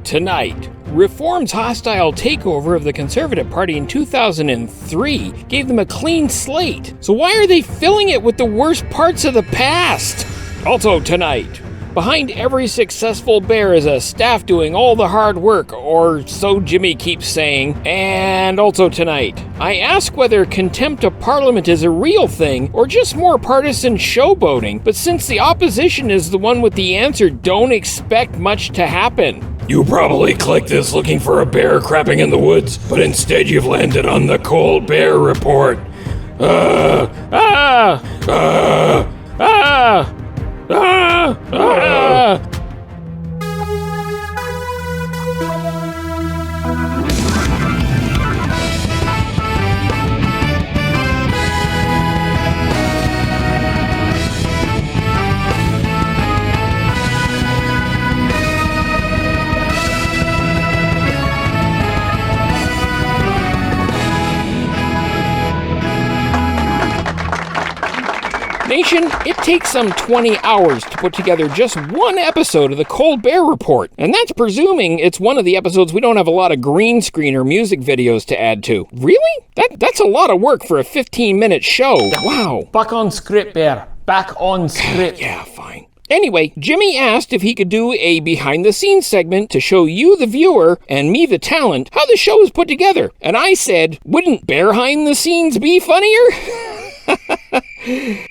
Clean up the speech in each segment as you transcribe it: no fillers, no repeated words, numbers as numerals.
tonight. Reform's hostile takeover of the Conservative Party in 2003 gave them a clean slate. So why are they filling it with the worst parts of the past? Also tonight, behind every successful bear is a staff doing all the hard work, or so Jimmy keeps saying. And also tonight, I ask whether Contempt of Parliament is a real thing or just more partisan showboating, but since the opposition is the one with the answer, don't expect much to happen. You probably clicked this looking for a bear crapping in the woods, but instead you've landed on the Cold Bear Report. Nation, it takes some 20 hours to put together just one episode of the Cold Bear Report, and that's presuming it's one of the episodes we don't have a lot of green screen or music videos to add to. Really? That's a lot of work for a 15-minute show. Wow. Back on script, Bear. Back on script. Yeah, fine. Anyway, Jimmy asked if he could do a behind-the-scenes segment to show you, the viewer, and me, the talent, how the show is put together. And I said, wouldn't Bearhind the scenes be funnier?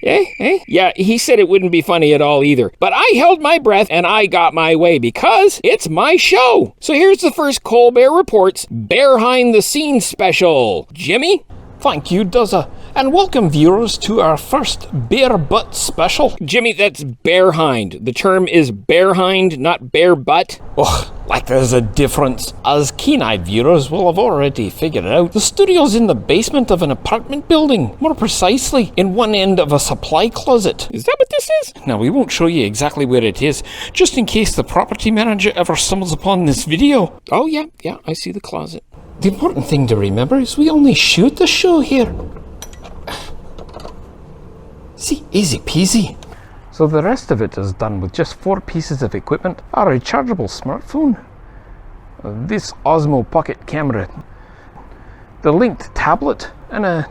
Yeah, he said it wouldn't be funny at all either. But I held my breath and I got my way because it's my show. So here's the first Cold Bear Report's Bearhind the Scenes special. Jimmy? Thank you, DUZA. And welcome, viewers, to our first Bear Butt special. Jimmy, that's Bearhind. The term is Bearhind, not Bear Butt. Oh, like there's a difference. As keen-eyed viewers will have already figured it out, the studio's in the basement of an apartment building. More precisely, in one end of a supply closet. Is that what this is? Now, we won't show you exactly where it is, just in case the property manager ever stumbles upon this video. Oh, yeah, I see the closet. The important thing to remember is we only shoot the show here. See, easy peasy. So the rest of it is done with just 4 pieces of equipment: a rechargeable smartphone, this Osmo Pocket camera, the linked tablet, and a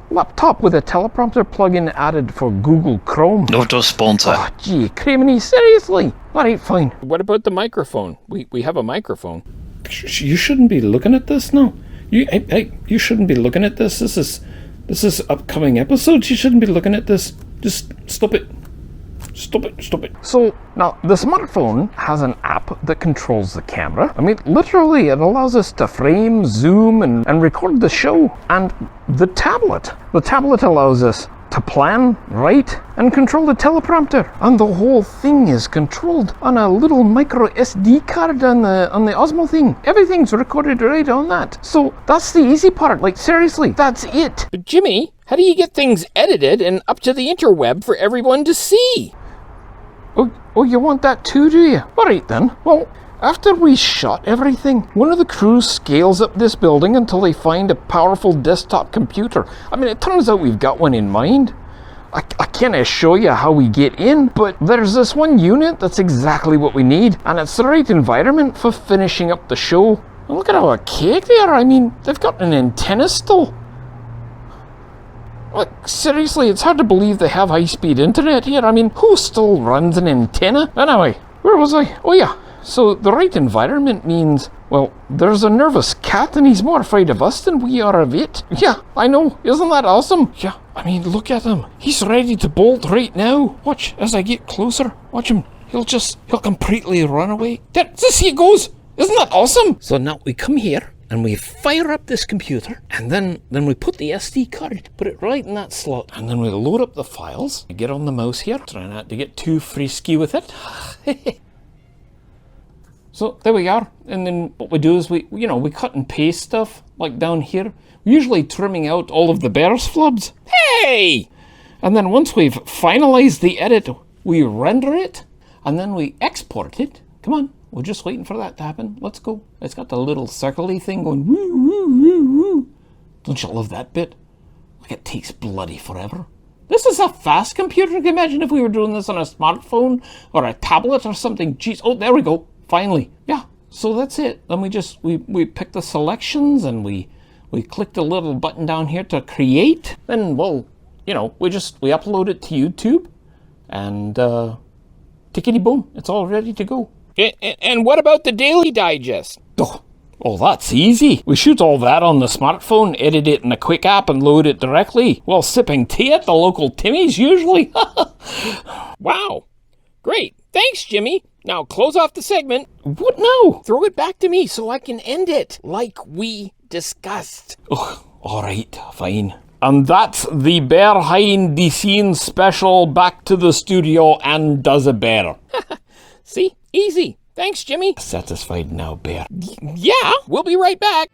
laptop with a teleprompter plug-in added for Google Chrome. No sponsor. Oh, gee, Cramony, seriously? Alright, fine. What about the microphone? We have a microphone. You shouldn't be looking at this now. You shouldn't be looking at this. This is upcoming episodes. You shouldn't be looking at this. Just stop it. Stop it. So, now, the smartphone has an app that controls the camera. I mean, literally, it allows us to frame, zoom, and record the show. And the tablet allows us to plan, write, and control the teleprompter. And the whole thing is controlled on a little micro SD card on the Osmo thing. Everything's recorded right on that. So that's the easy part. Like, seriously, that's it. But Jimmy, how do you get things edited and up to the interweb for everyone to see? Oh, you want that too, do you? All right then. Well, after we shot everything, one of the crews scales up this building until they find a powerful desktop computer. I mean, it turns out we've got one in mind. I can't show you how we get in, but there's this one unit that's exactly what we need, and it's the right environment for finishing up the show. And look at how archaic they are. I mean, they've got an antenna still. Like, seriously, it's hard to believe they have high-speed internet here. I mean, who still runs an antenna? Anyway, where was I? Oh yeah. So the right environment means, well, there's a nervous cat and he's more afraid of us than we are of it. Yeah, I know. Isn't that awesome? Yeah, I mean, look at him. He's ready to bolt right now. Watch as I get closer. Watch him. He'll completely run away. There he goes. Isn't that awesome? So now we come here and we fire up this computer, and then we put the SD card, put it right in that slot, and then we load up the files. I get on the mouse here, try not to get too frisky with it. So there we are, and then what we do is we cut and paste stuff, like down here, usually trimming out all of the bear's flubs. Hey! And then once we've finalized the edit, we render it, and then we export it. Come on, we're just waiting for that to happen. Let's go. It's got the little circle-y thing going woo, woo, woo, woo. Don't you love that bit? Like, it takes bloody forever. This is a fast computer. Can you imagine if we were doing this on a smartphone or a tablet or something? Jeez, oh, there we go. Finally. Yeah, So that's it. Then we pick the selections and we click the little button down here to create. Then we'll, we upload it to YouTube and tickety boom, it's all ready to go. And what about the Daily Digest? Oh, that's easy. We shoot all that on the smartphone, edit it in a quick app, and load it directly while sipping tea at the local Timmy's, usually. Wow. Great. Thanks, Jimmy. Now close off the segment. What now? Throw it back to me so I can end it like we discussed. All right, fine. And that's the Bearhind the Scene special. Back to the studio and DUZA BEAR. See? Easy. Thanks, Jimmy. Satisfied now, Bear? Yeah, we'll be right back.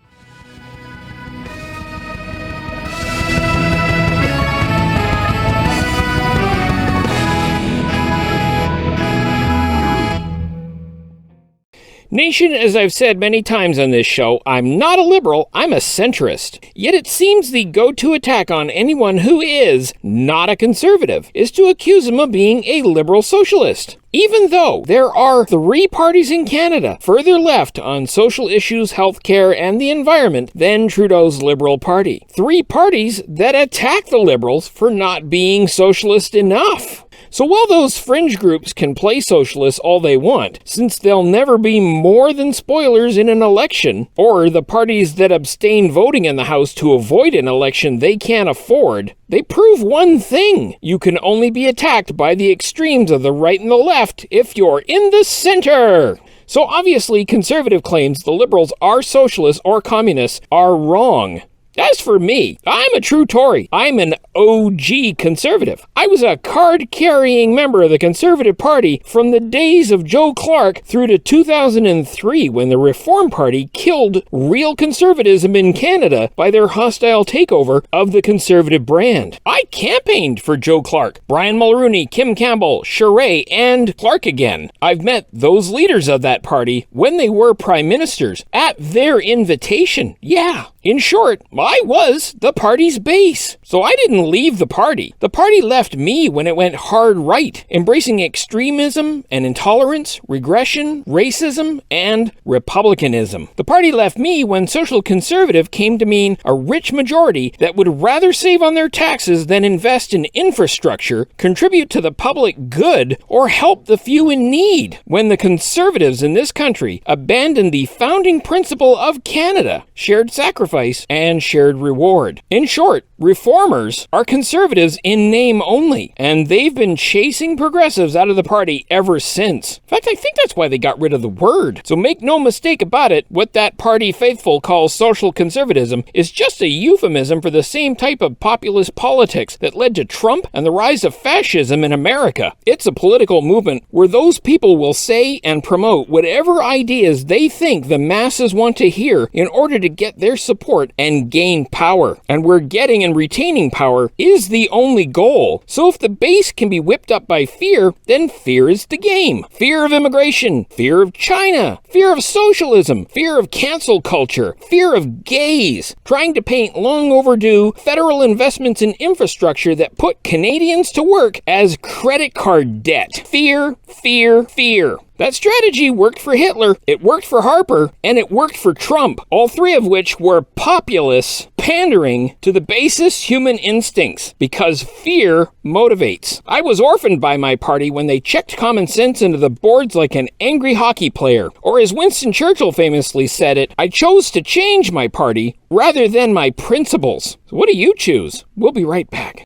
Nation, as I've said many times on this show, I'm not a liberal, I'm a centrist. Yet it seems the go-to attack on anyone who is not a conservative is to accuse him of being a liberal socialist. Even though there are 3 parties in Canada further left on social issues, healthcare, and the environment than Trudeau's Liberal Party. 3 parties that attack the Liberals for not being socialist enough. So while those fringe groups can play socialists all they want, since they'll never be more than spoilers in an election, or the parties that abstain voting in the House to avoid an election they can't afford, they prove one thing: you can only be attacked by the extremes of the right and the left if you're in the center. So obviously conservative claims the Liberals are socialists or communists are wrong. As for me, I'm a true Tory. I'm an OG conservative. I was a card-carrying member of the Conservative Party from the days of Joe Clark through to 2003, when the Reform Party killed real conservatism in Canada by their hostile takeover of the Conservative brand. I campaigned for Joe Clark, Brian Mulroney, Kim Campbell, Charest, and Clark again. I've met those leaders of that party when they were prime ministers at their invitation. Yeah. In short, I was the party's base. So I didn't leave the party. The party left me when it went hard right, embracing extremism and intolerance, regression, racism, and republicanism. The party left me when social conservative came to mean a rich majority that would rather save on their taxes than invest in infrastructure, contribute to the public good, or help the few in need. When the conservatives in this country abandoned the founding principle of Canada, shared sacrifice, and shared reward. In short, reformers are conservatives in name only, and they've been chasing progressives out of the party ever since. In fact, I think that's why they got rid of the word. So make no mistake about it, what that party faithful calls social conservatism is just a euphemism for the same type of populist politics that led to Trump and the rise of fascism in America. It's a political movement where those people will say and promote whatever ideas they think the masses want to hear in order to get their support and gain power. And where getting and retaining power is the only goal. So if the base can be whipped up by fear, then fear is the game. Fear of immigration, fear of China, fear of socialism, fear of cancel culture, fear of gays, trying to paint long overdue federal investments in infrastructure that put Canadians to work as credit card debt. Fear, fear, fear. That strategy worked for Hitler, it worked for Harper, and it worked for Trump, all 3 of which were populists pandering to the basest human instincts, because fear motivates. I was orphaned by my party when they checked common sense into the boards like an angry hockey player. Or as Winston Churchill famously said it, I chose to change my party rather than my principles. So what do you choose? We'll be right back.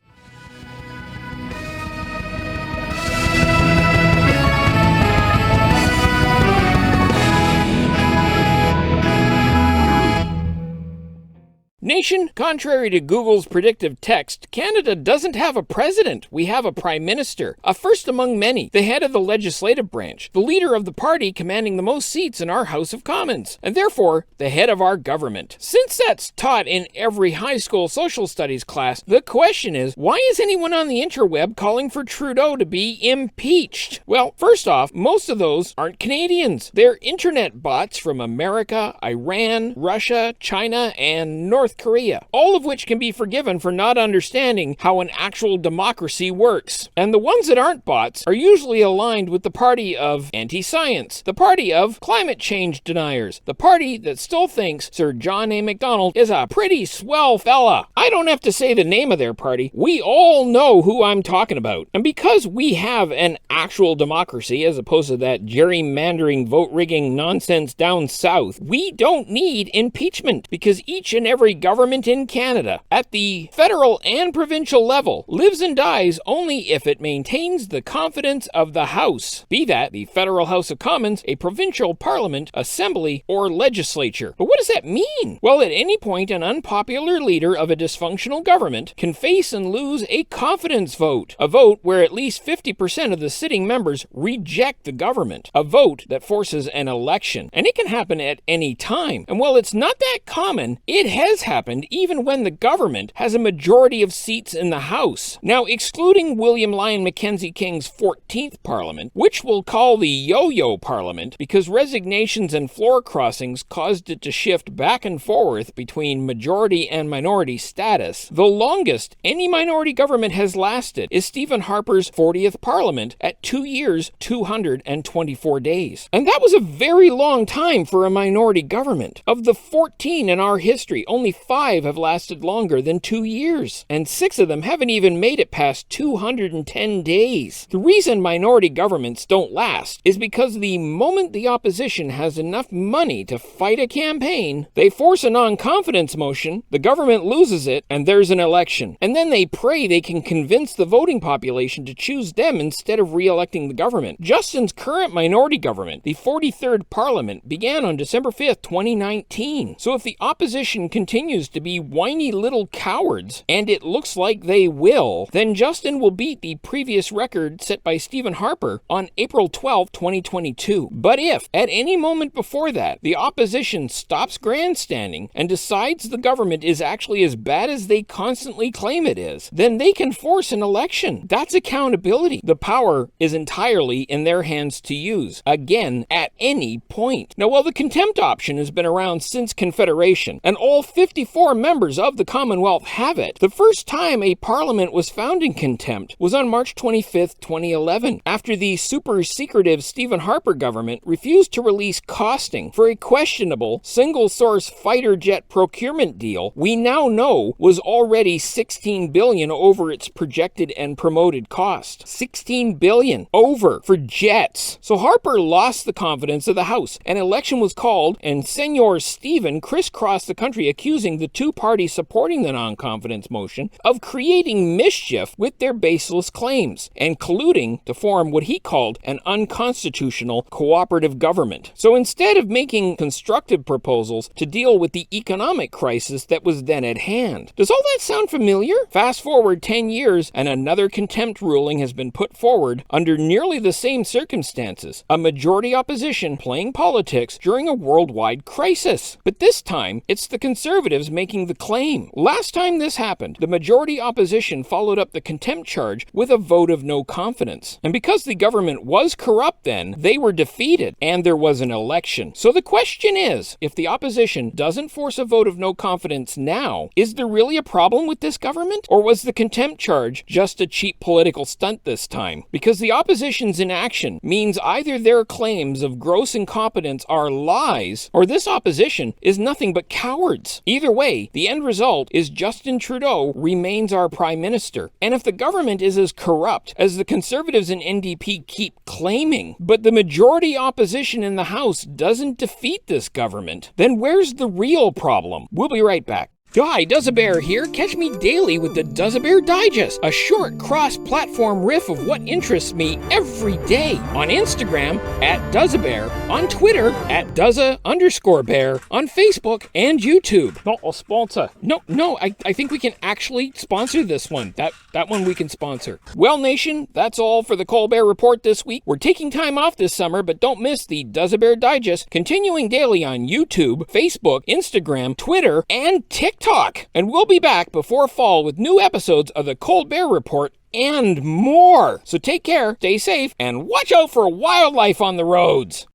Nation, contrary to Google's predictive text, Canada doesn't have a president. We have a prime minister, a first among many, the head of the legislative branch, the leader of the party commanding the most seats in our House of Commons, and therefore the head of our government. Since that's taught in every high school social studies class, the question is, why is anyone on the interweb calling for Trudeau to be impeached? Well, first off, most of those aren't Canadians. They're internet bots from America, Iran, Russia, China, and North Korea diarrhea, all of which can be forgiven for not understanding how an actual democracy works. And the ones that aren't bots are usually aligned with the party of anti-science, the party of climate change deniers, the party that still thinks Sir John A. Macdonald is a pretty swell fella. I don't have to say the name of their party. We all know who I'm talking about. And because we have an actual democracy as opposed to that gerrymandering, vote-rigging nonsense down south, we don't need impeachment because each and every government in Canada, at the federal and provincial level, lives and dies only if it maintains the confidence of the House, be that the Federal House of Commons, a provincial parliament, assembly, or legislature. But what does that mean? Well, at any point, an unpopular leader of a dysfunctional government can face and lose a confidence vote, a vote where at least 50% of the sitting members reject the government, a vote that forces an election. And it can happen at any time. And while it's not that common, it has happened even when the government has a majority of seats in the House. Now, excluding William Lyon Mackenzie King's 14th Parliament, which we'll call the Yo-Yo Parliament because resignations and floor crossings caused it to shift back and forth between majority and minority status, the longest any minority government has lasted is Stephen Harper's 40th Parliament at 2 years, 224 days. And that was a very long time for a minority government. Of the 14 in our history, only 5 have lasted longer than 2 years, and 6 of them haven't even made it past 210 days. The reason minority governments don't last is because the moment the opposition has enough money to fight a campaign, they force a non-confidence motion, the government loses it, and there's an election. And then they pray they can convince the voting population to choose them instead of re-electing the government. Justin's current minority government, the 43rd Parliament, began on December 5th, 2019. So if the opposition continues to be whiny little cowards, and it looks like they will, then Justin will beat the previous record set by Stephen Harper on April 12, 2022. But if, at any moment before that, the opposition stops grandstanding and decides the government is actually as bad as they constantly claim it is, then they can force an election. That's accountability. The power is entirely in their hands to use, again, at any point. Now, while the contempt option has been around since Confederation, and all 54 members of the Commonwealth have it, the first time a parliament was found in contempt was on March 25th, 2011, after the super-secretive Stephen Harper government refused to release costing for a questionable single-source fighter jet procurement deal we now know was already $16 billion over its projected and promoted cost. $16 billion over for jets. So Harper lost the confidence of the House. An election was called, and Senor Stephen crisscrossed the country accusing the two parties supporting the non-confidence motion of creating mischief with their baseless claims and colluding to form what he called an unconstitutional cooperative government. So instead of making constructive proposals to deal with the economic crisis that was then at hand. Does all that sound familiar? Fast forward 10 years and another contempt ruling has been put forward under nearly the same circumstances. A majority opposition playing politics during a worldwide crisis. But this time, it's the Conservatives making the claim. Last time this happened, the majority opposition followed up the contempt charge with a vote of no confidence. And because the government was corrupt then, they were defeated and there was an election. So the question is, if the opposition doesn't force a vote of no confidence now, is there really a problem with this government? Or was the contempt charge just a cheap political stunt this time? Because the opposition's inaction means either their claims of gross incompetence are lies, or this opposition is nothing but cowards. Either way, the end result is Justin Trudeau remains our Prime Minister. And if the government is as corrupt as the Conservatives and NDP keep claiming, but the majority opposition in the House doesn't defeat this government, then where's the real problem? We'll be right back. Hi, DUZA BEAR here. Catch me daily with the DUZA BEAR Digest, a short cross-platform riff of what interests me every day. On Instagram, @DUZABEAR, on Twitter, @DUZA_bear, on Facebook, and YouTube. Not a sponsor. No, I think we can actually sponsor this one. That one we can sponsor. Well, Nation, that's all for the Colbert Report this week. We're taking time off this summer, but don't miss the DUZA BEAR Digest, continuing daily on YouTube, Facebook, Instagram, Twitter, and TikTok. And we'll be back before fall with new episodes of the Colbert Report and more. So take care, stay safe, and watch out for wildlife on the roads.